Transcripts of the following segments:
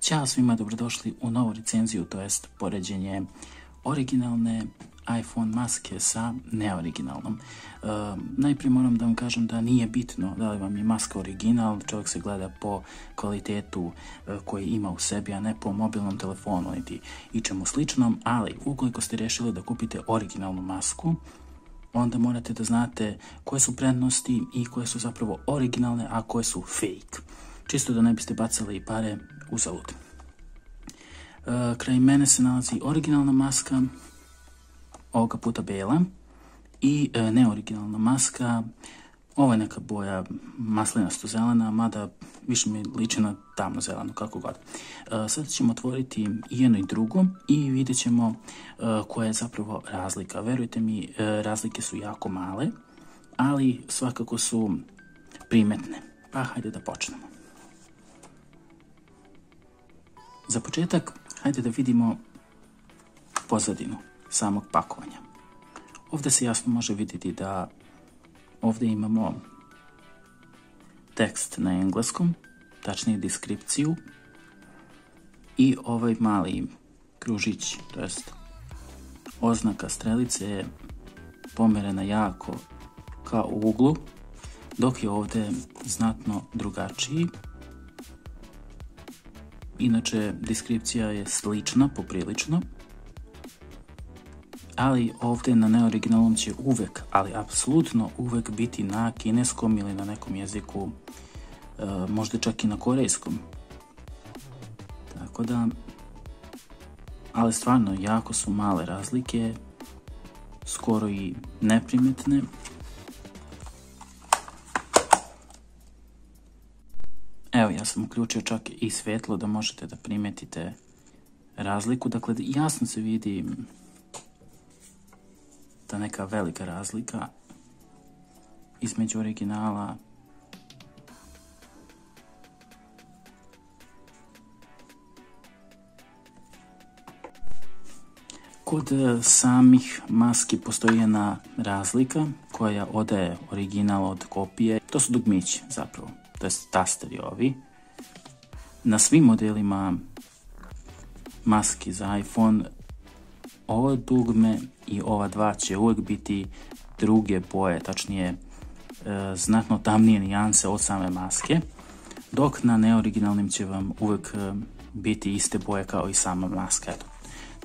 Ćao svima, dobrodošli u novu recenziju, to jest poređenje originalne iPhone maske sa neoriginalnom. Najprije moram da vam kažem da nije bitno da li vam je maska original, čovjek se gleda po kvalitetu koji ima u sebi, a ne po mobilnom telefonu niti ičemu sličnom, ali ukoliko ste rješili da kupite originalnu masku, onda morate da znate koje su prednosti i koje su zapravo originalne, a koje su fake. Čisto da ne biste bacali pare uzalud. Kraj mene se nalazi originalna maska, ovoga puta bela, i neoriginalna maska. Ovo je neka boja maslinasto-zelena, mada više mi liči na tamno-zelenu, kako god. Sad ćemo otvoriti i jedno i drugo i vidjet ćemo koja je zapravo razlika. Verujte mi, razlike su jako male, ali svakako su primetne. Pa hajde da počnemo. Za početak, hajde da vidimo pozadinu samog pakovanja. Ovdje se jasno može vidjeti da ovdje imamo tekst na engleskom, tačnije deskripciju, i ovaj mali kružić, to jest oznaka strelice, je pomerena jako ka uglu, dok je ovdje znatno drugačiji. Inače, deskripcija je slična poprilično, ali ovdje na neoriginalnom će uvek, ali apsolutno uvek biti na kineskom ili na nekom jeziku, možda čak i na korejskom. Tako da, ali stvarno jako su male razlike, skoro i neprimetne. Evo, ja sam uključio čak i svetlo da možete da primetite razliku. Dakle, jasno se vidi ta neka velika razlika između originala kod samih maski. Postoji jedna razlika koja odaje original od kopije. To su dugmići zapravo, to je tasteri ovi. Na svim modelima maski za iPhone ovo dugme i ova dva će uvijek biti druge boje, tačnije znatno tamnije nijanse od same maske, dok na neoriginalnim će vam uvijek biti iste boje kao i sama maska. Eto,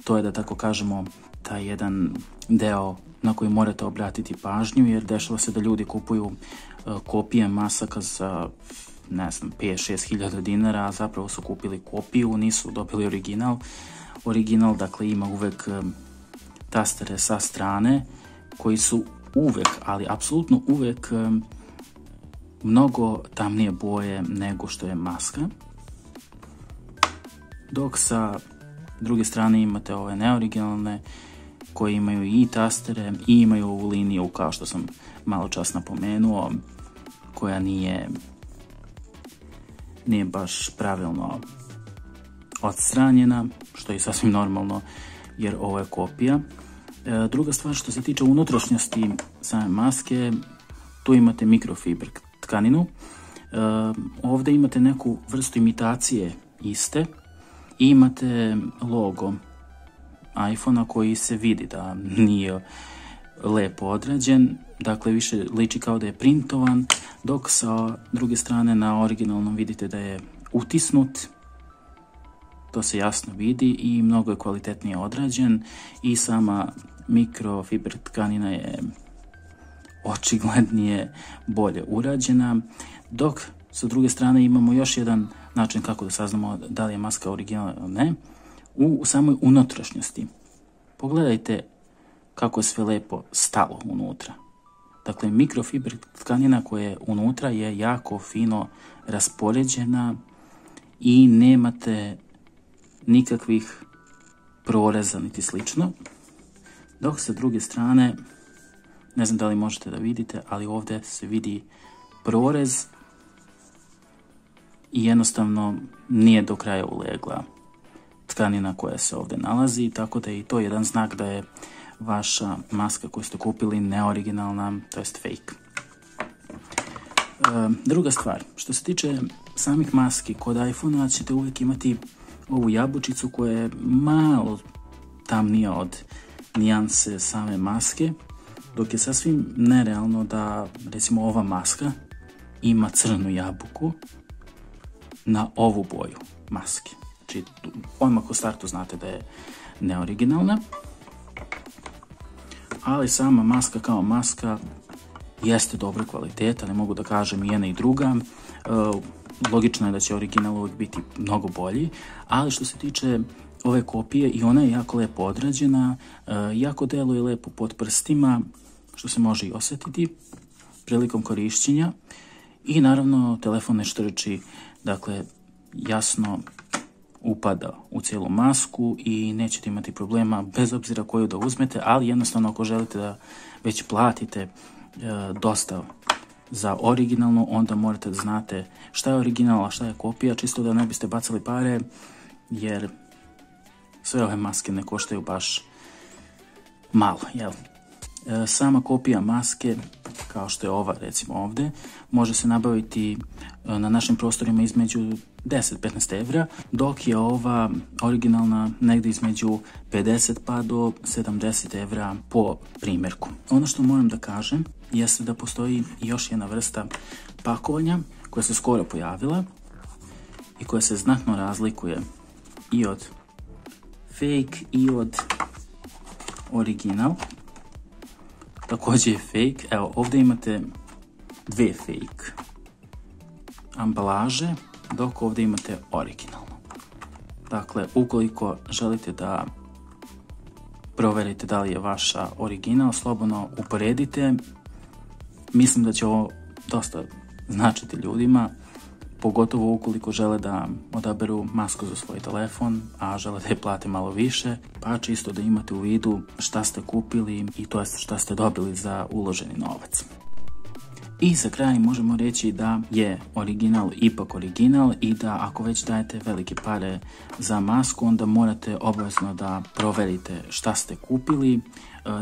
to je, da tako kažemo, taj jedan deo na koji morate obratiti pažnju, jer dešava se da ljudi kupuju kopije masaka za, ne znam, 5-6 hiljada dinara, a zapravo su kupili kopiju, nisu dobili original. Original, dakle, ima uvek tastere sa strane koji su uvek, ali apsolutno uvek, mnogo tamnije boje nego što je maska. Dok sa druge strane imate ove neoriginalne koji imaju i tastere i imaju ovu liniju, kao što sam malo čas napomenuo, koja nije baš pravilno odstranjena, što je sasvim normalno jer ovo je kopija. Druga stvar, što se tiče unutrašnjosti same maske, tu imate mikrofiber tkaninu. Ovdje imate neku vrstu imitacije iste i imate logo iPhone-a koji se vidi da nije lepo odrađen, dakle više liči kao da je printovan, dok sa druge strane na originalnom vidite da je utisnut. To se jasno vidi i mnogo je kvalitetnije odrađen i sama mikrofiber tkanina je očiglednije bolje urađena, dok sa druge strane imamo još jedan način kako da saznamo da li je maska originalna ili ne, u samoj unutrašnjosti. Pogledajte kako je sve lepo stalo unutra. Dakle, mikrofiber tkanina koja je unutra je jako fino raspoređena i nemate nikakvih proreza niti slično, dok sa druge strane, ne znam da li možete da vidite, ali ovdje se vidi prorez i jednostavno nije do kraja ulegla tkanina koja se ovdje nalazi, tako da je i to jedan znak da je vaša maska koju ste kupili neoriginalna, to jest fake. Druga stvar, što se tiče samih maski, kod iPhone-a ćete uvijek imati ovu jabučicu koja je malo tamnija od nijanse same maske, dok je sasvim nerealno da, recimo, ova maska ima crnu jabuku na ovu boju maske. Znači, odmah u startu znate da je neoriginalna, ali sama maska kao maska jeste dobre kvaliteta, ne mogu da kažem i jedna i druga. Logično je da će original uvijek biti mnogo bolji, ali što se tiče ove kopije, i ona je jako lepo odrađena, jako deluje lepo pod prstima, što se može i osjetiti prilikom korišćenja, i naravno telefon ne štrči, dakle jasno upada u cijelu masku i nećete imati problema bez obzira koju da uzmete, ali jednostavno ako želite da već platite dosta za originalnu, onda morate da znate šta je original, a šta je kopija, čisto da ne biste bacali pare, jer sve ove maske ne koštaju baš malo, jel? Sama kopija maske, kao što je ova recimo ovdje, može se nabaviti na našim prostorima između 10-15 evra, dok je ova originalna negdje između 50 pa do 70 evra po primjerku. Ono što moram da kažem jeste da postoji još jedna vrsta pakovanja koja se skoro pojavila i koja se znatno razlikuje i od fake i od original. Također je fake. Evo, ovdje imate dve fake ambalaže, dok ovdje imate originalno. Dakle, ukoliko želite da proverite da li je vaša original, slobodno uporedite. Mislim da će ovo dosta značiti ljudima, pogotovo ukoliko žele da odaberu masku za svoj telefon, a žele da je plate malo više, pa čisto da imate u vidu šta ste kupili i to jest šta ste dobili za uloženi novac. I za kraj možemo reći da je original ipak original i da ako već dajete velike pare za masku, onda morate obavezno da proverite šta ste kupili.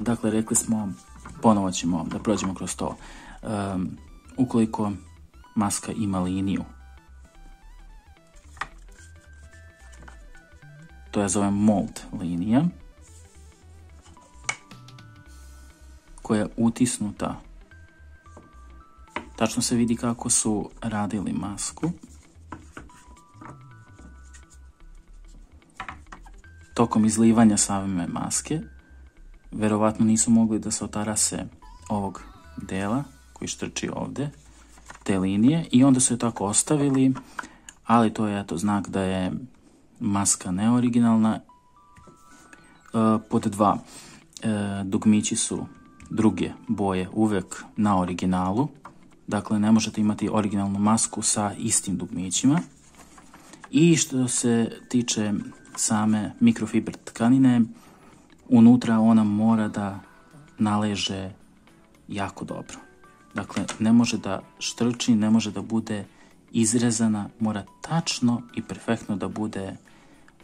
Dakle, rekli smo, ponovo ćemo da prođemo kroz to. Ukoliko maska ima liniju, to je zovem mold linija, koja je utisnuta. Tačno se vidi kako su radili masku. Tokom izlivanja same maske, verovatno nisu mogli da se otarase ovog dela koji štrči ovdje, te linije, i onda su je tako ostavili, ali to je eto znak da je maska neoriginalna. Pod dva, dugmići su druge boje uvek na originalu, dakle ne možete imati originalnu masku sa istim dugmićima. I što se tiče same mikrofiber tkanine, unutra ona mora da naleže jako dobro. Dakle, ne može da štrči, ne može da bude izrezana, mora tačno i perfektno da bude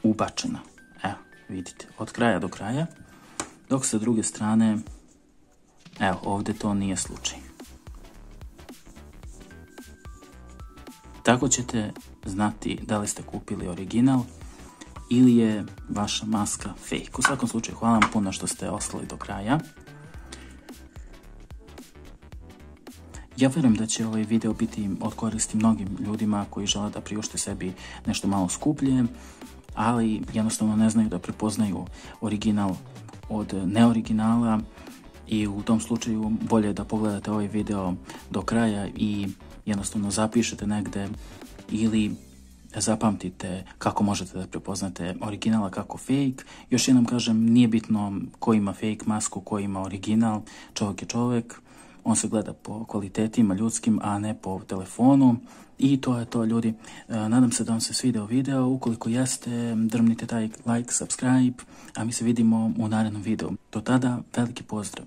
ubačena. Evo, vidite, od kraja do kraja, dok sa druge strane, evo, ovdje to nije slučaj. Tako ćete znati da li ste kupili original ili je vaša maska fake. U svakom slučaju, hvala vam puno što ste ostali do kraja. Ja vjerujem da će ovaj video biti od koristi mnogim ljudima koji žele da priušte sebi nešto malo skuplje, ali jednostavno ne znaju da prepoznaju original od neoriginala, i u tom slučaju bolje je da pogledate ovaj video do kraja i jednostavno zapišete negde ili zapamtite kako možete da prepoznate originala kako fake. Još jednom kažem, nije bitno ko ima fake masku, ko ima original, čovjek je čovjek. On se gleda po kvalitetima ljudskim, a ne po telefonu. I to je to, ljudi. Nadam se da vam se svidio video. Ukoliko jeste, drmnite taj like, subscribe, a mi se vidimo u narednom videu. Do tada, veliki pozdrav!